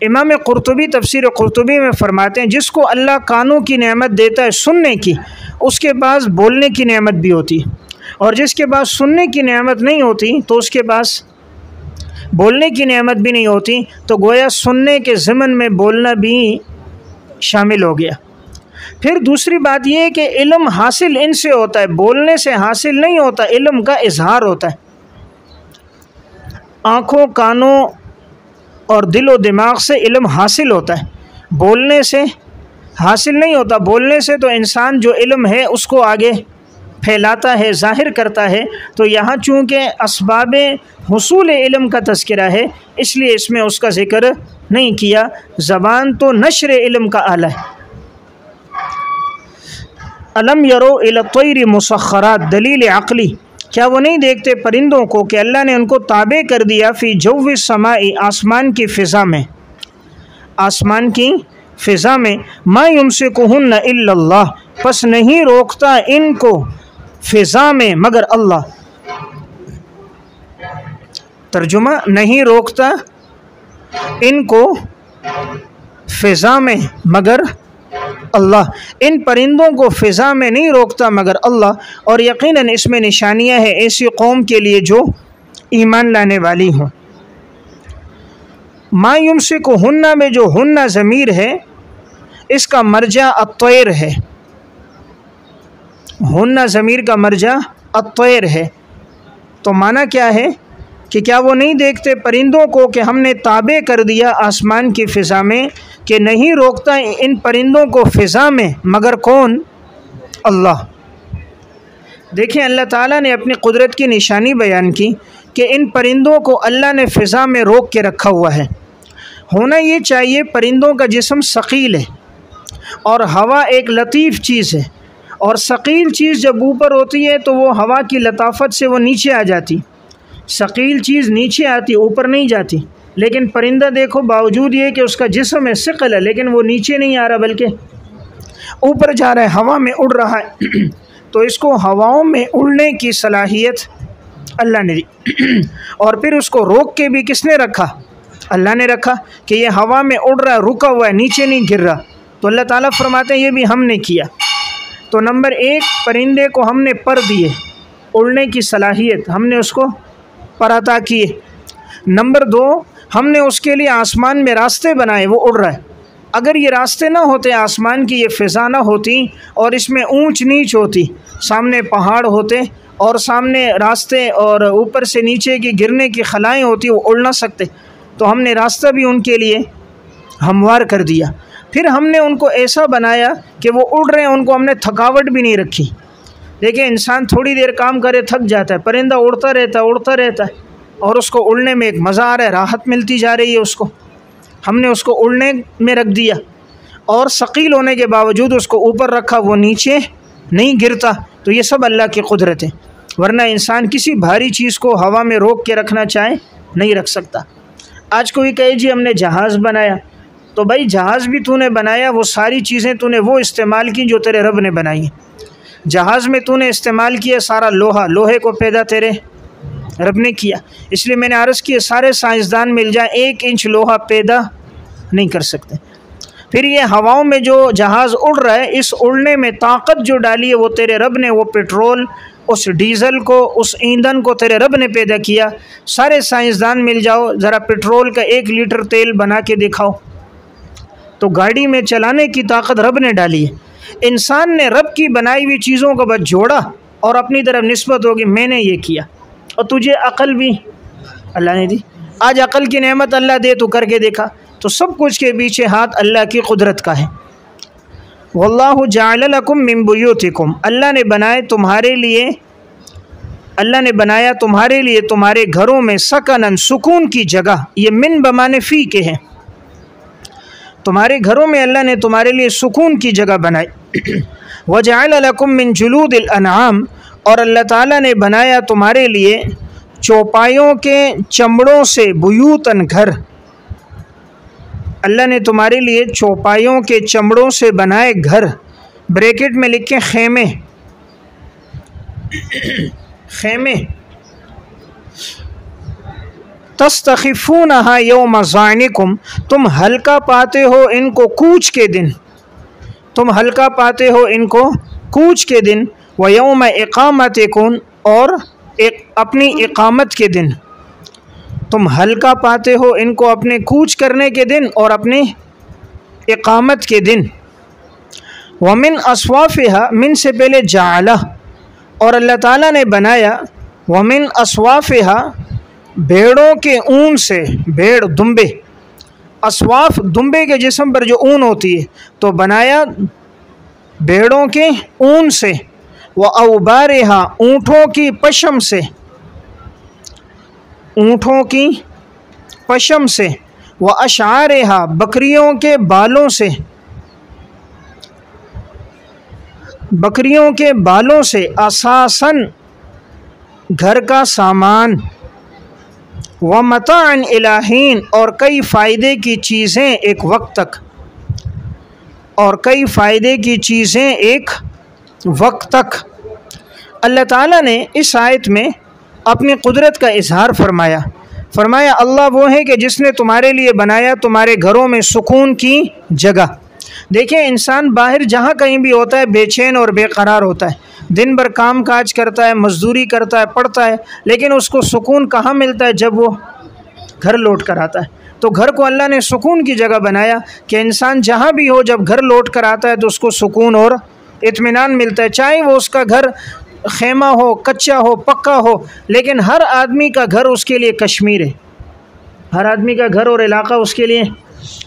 इमाम कुर्तुबी तफसीर कुर्तुबी में फ़रमाते हैं जिसको अल्लाह कानों की नेमत देता है सुनने की, उसके पास बोलने की नेमत भी होती है, और जिसके पास सुनने की नेमत नहीं होती तो उसके पास बोलने की नेमत भी नहीं होती। तो गोया सुनने के ज़िमन में बोलना भी शामिल हो गया। फिर दूसरी बात यह है कि इल्म हासिल इनसे होता है, बोलने से हासिल नहीं होता, इल्म का इजहार होता है। आँखों, कानों और दिलो दिमाग से इल्म हासिल होता है, बोलने से हासिल नहीं होता। बोलने से तो इंसान जो इल्म है उसको आगे फैलाता है, ज़ाहिर करता है। तो यहाँ चूँकि असबाब हुसूल इल्म का तज़किरा है, इसलिए इसमें उसका ज़िक्र नहीं किया। ज़बान तो नश्र इल्म का आला है। अलम यरो इला तैरी मुसख्खरात, दलील अक़ली, क्या वो नहीं देखते परिंदों को कि अल्लाह ने उनको ताबे कर दिया फ़ी जव्वी समाई, आसमान की फ़िज़ा में, आसमान की फ़िज़ा में। मा युमसिकुहुन्ना इल्लल्लाह, पस नहीं रोकता इनको फ़िज़ा में मगर अल्लाह। तर्जुमा, नहीं रोकता इनको फ़िज़ा में मगर अल्लाह, इन परिंदों को फ़िज़ा में नहीं रोकता मगर अल्लाह। और यकीनन इसमें निशानियाँ हैं ऐसी कौम के लिए जो ईमान लाने वाली हों। मा युमसिकुहुन्ना में जो हुन्ना ज़मीर है इसका मरजा अत्तैर है, हुन्ना ज़मीर का मरजा अत्तैर है। तो माना क्या है कि क्या वो नहीं देखते परिंदों को कि हमने ताबे कर दिया आसमान की फ़िज़ा में, कि नहीं रोकता इन परिंदों को फ़िज़ा में मगर कौन? अल्लाह। देखें, अल्लाह ताला ने अपनी कुदरत की निशानी बयान की कि इन परिंदों को अल्लाह ने फ़िज़ा में रोक के रखा हुआ है। होना ये चाहिए परिंदों का जिस्म सकील है और हवा एक लतीफ़ चीज़ है, और सकील चीज़ जब ऊपर होती है तो वो हवा की लताफ़त से वो नीचे आ जाती। सकील चीज़ नीचे आती, ऊपर नहीं जाती। लेकिन परिंदा देखो, बावजूद ये कि उसका जिस्म है, सिक़ल है, लेकिन वो नीचे नहीं आ रहा बल्कि ऊपर जा रहा है, हवा में उड़ रहा है। तो इसको हवाओं में उड़ने की सलाहियत अल्लाह ने दी। और फिर उसको रोक के भी किसने रखा? अल्लाह ने रखा कि ये हवा में उड़ रहा है, रुका हुआ है, नीचे नहीं गिर रहा। तो अल्लाह ताला फरमाते हैं ये भी हमने किया। तो नंबर एक, परिंदे को हमने पर दिए, उड़ने की सलाहियत हमने उसको पर अता किए। नंबर दो, हमने उसके लिए आसमान में रास्ते बनाए, वो उड़ रहा है। अगर ये रास्ते ना होते आसमान की, ये फ़िज़ा ना होती और इसमें ऊंच नीच होती, सामने पहाड़ होते और सामने रास्ते और ऊपर से नीचे की गिरने की खलाएँ होती, वो उड़ ना सकते। तो हमने रास्ता भी उनके लिए हमवार कर दिया। फिर हमने उनको ऐसा बनाया कि वो उड़ रहे हैं, उनको हमने थकावट भी नहीं रखी। देखिए, इंसान थोड़ी देर काम करे थक जाता है, परिंदा उड़ता रहता है और उसको उड़ने में एक मज़ा आ रहा है, राहत मिलती जा रही है उसको। हमने उसको उड़ने में रख दिया और सकील होने के बावजूद उसको ऊपर रखा, वो नीचे नहीं गिरता। तो ये सब अल्लाह की कुदरत है, वरना इंसान किसी भारी चीज़ को हवा में रोक के रखना चाहे नहीं रख सकता। आज कोई कहे जी हमने जहाज़ बनाया, तो भाई जहाज़ भी तूने बनाया, वो सारी चीज़ें तूने वो इस्तेमाल की जो तेरे रब ने बनाई। जहाज़ में तूने इस्तेमाल किया सारा लोहा, लोहे को पैदा तेरे रब ने किया। इसलिए मैंने अर्ज़ किया सारे साइंसदान मिल जाए 1 इंच लोहा पैदा नहीं कर सकते। फिर ये हवाओं में जो जहाज़ उड़ रहा है, इस उड़ने में ताकत जो डाली है वो तेरे रब ने, वो पेट्रोल, उस डीज़ल को, उस ईंधन को तेरे रब ने पैदा किया। सारे साइंसदान मिल जाओ, ज़रा पेट्रोल का 1 लीटर तेल बना के दिखाओ, तो गाड़ी में चलाने की ताकत रब ने डाली है। इंसान ने रब की बनाई हुई चीज़ों को बस जोड़ा और अपनी तरफ निस्बत होगी मैंने ये किया। और तुझे अक़ल भी अल्लाह ने दी। आज अक़ल की नेमत अल्लाह दे तो करके देखा, तो सब कुछ के पीछे हाथ अल्लाह की कुदरत का है। वल्लाहु जअल लकुम मिन बुयूतिकुम, अल्लाह ने बनाया तुम्हारे लिए तुम्हारे घरों में सकनन, सुकून की जगह। ये मिन बमाने फ़ी के हैं, तुम्हारे घरों में अल्लाह ने तुम्हारे लिए सुकून की जगह बनाई। वजअल लकुम मिन जुलूदिल अनआम, और अल्लाह ताला ने बनाया तुम्हारे लिए चौपायों के चमड़ों से बुयूतन, घर। अल्लाह ने तुम्हारे लिए चौपायों के चमड़ों से बनाए घर, ब्रैकेट में लिखें खेमे, खेमे। तस्तखिफूनहा यौम ज़ानिकुम, तुम हल्का पाते हो इनको कूच के दिन, तुम हल्का पाते हो इनको कूच के दिन। व यौम इक़ामतिकुम, और एक अपनी इक़ामत के दिन, तुम हल्का पाते हो इनको अपने कूच करने के दिन और अपने इक़ामत के दिन। वमिन अस्वाफ़िहा, मिन से पहले जाअला, और अल्लाह ताला ने बनाया वमिन अस्वाफ़िहा, भेड़ों के ऊन से, भेड़ दुम्बे, अस्वाफ दुम्बे के जिस्म पर जो ऊन होती है, तो बनाया भेड़ों के ऊन से। व औबारिहा, ऊँटों की पशम से, ऊँटों की पशम से। व अशारिहा, बकरियों के बालों से, बकरियों के बालों से। असासन, घर का सामान। व मताअन इलाहीन, और कई फ़ायदे की चीज़ें एक वक्त तक, और कई फ़ायदे की चीज़ें एक वक्त तक। अल्लाह ताला ने इस आयत में अपनी कुदरत का इजहार फरमाया। फरमाया अल्लाह वो है कि जिसने तुम्हारे लिए बनाया तुम्हारे घरों में सुकून की जगह। देखिए, इंसान बाहर जहाँ कहीं भी होता है बेचैन और बेकरार होता है, दिन भर काम काज करता है, मजदूरी करता है, पढ़ता है, लेकिन उसको सुकून कहाँ मिलता है? जब वो घर लौट कर आता है। तो घर को अल्लाह ने सुकून की जगह बनाया कि इंसान जहाँ भी हो, जब घर लौट कर आता है तो उसको सुकून और इत्मीनान मिलता है। चाहे वो उसका घर खेमा हो, कच्चा हो, पक्का हो, लेकिन हर आदमी का घर उसके लिए कश्मीर है। हर आदमी का घर और इलाका उसके लिए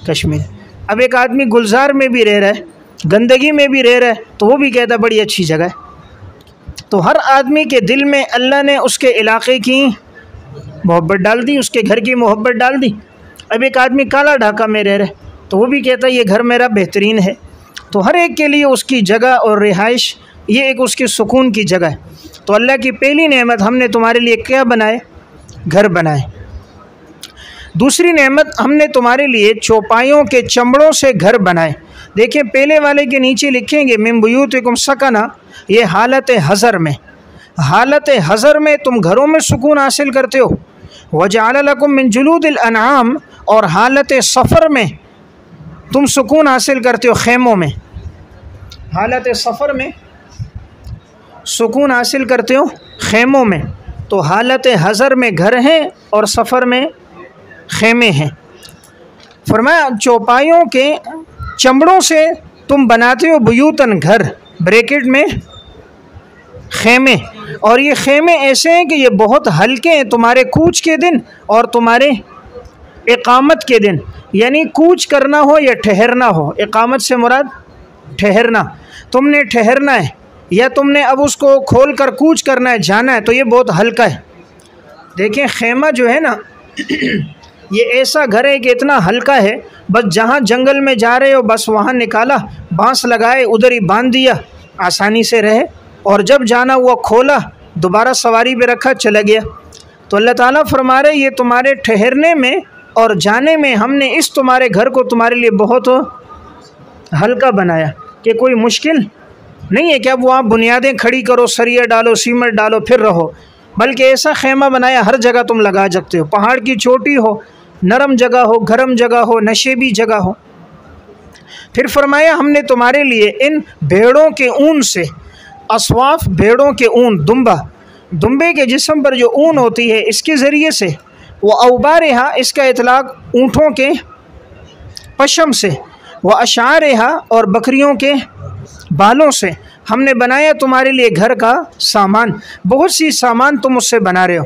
कश्मीर है। अब एक आदमी गुलजार में भी रह रहा है, गंदगी में भी रह रहा है, तो वो भी कहता है बड़ी अच्छी जगह है। तो हर आदमी के दिल में अल्लाह ने उसके इलाके की मोहब्बत डाल दी, उसके घर की मोहब्बत डाल दी। अब एक आदमी काला ढाका में रह रहा है, तो वो भी कहता है ये घर मेरा बेहतरीन है। तो हर एक के लिए उसकी जगह और रिहाइश, ये एक उसकी सुकून की जगह है। तो अल्लाह की पहली नेमत, हमने तुम्हारे लिए क्या बनाए? घर बनाए। दूसरी नेमत, हमने तुम्हारे लिए चौपाइयों के चमड़ों से घर बनाए। देखिए, पहले वाले के नीचे लिखेंगे मिन बुयूतिकुम सकना, ये हालत हज़र में, हालत हज़र में तुम घरों में सुकून हासिल करते हो। वजअल लकुम मिन जुलूदिल अनआम, और हालत सफ़र में तुम सुकून हासिल करते हो खेमों में। हालत सफ़र में सुकून हासिल करते हो खेमों में। तो हालत हज़र में घर हैं और सफ़र में खेमे हैं। फरमाया चौपाइयों के चमड़ों से तुम बनाते हो बुयूतन, घर, ब्रैकेट में खेमे। और ये खेमे ऐसे हैं कि ये बहुत हल्के हैं तुम्हारे कूच के दिन और तुम्हारे इकामत के दिन। यानी कूच करना हो या ठहरना हो, इकामत से मुराद ठहरना, तुमने ठहरना है या तुमने अब उसको खोल कर कूच करना है, जाना है, तो ये बहुत हल्का है। देखें, खेमा जो है ना ये ऐसा घर है कि इतना हल्का है, बस जहाँ जंगल में जा रहे हो बस वहाँ निकाला, बांस लगाए, उधर ही बांध दिया, आसानी से रहे, और जब जाना हुआ खोला, दोबारा सवारी पे रखा, चला गया। तो अल्लाह ताला फरमा रहे ये तुम्हारे ठहरने में और जाने में हमने इस तुम्हारे घर को तुम्हारे लिए बहुत हल्का बनाया कि कोई मुश्किल नहीं है कि अब वहाँ बुनियादें खड़ी करो, सरिया डालो, सीमेंट डालो, फिर रहो, बल्कि ऐसा खेमा बनाया हर जगह तुम लगा सकते हो। पहाड़ की चोटी हो, नरम जगह हो, गर्म जगह हो, नशेबी जगह हो। फिर फरमाया हमने तुम्हारे लिए इन भेड़ों के ऊन से, अस्वाफ भेड़ों के ऊन, दुम्बा, दुम्बे के जिस्म पर जो ऊन होती है, इसके ज़रिए से, वो औबारिहा, इसका इतलाक़ ऊँटों के पशम से, व अशारिहा, और बकरियों के बालों से हमने बनाया तुम्हारे लिए घर का सामान। बहुत सी सामान तुम उससे बना रहे हो।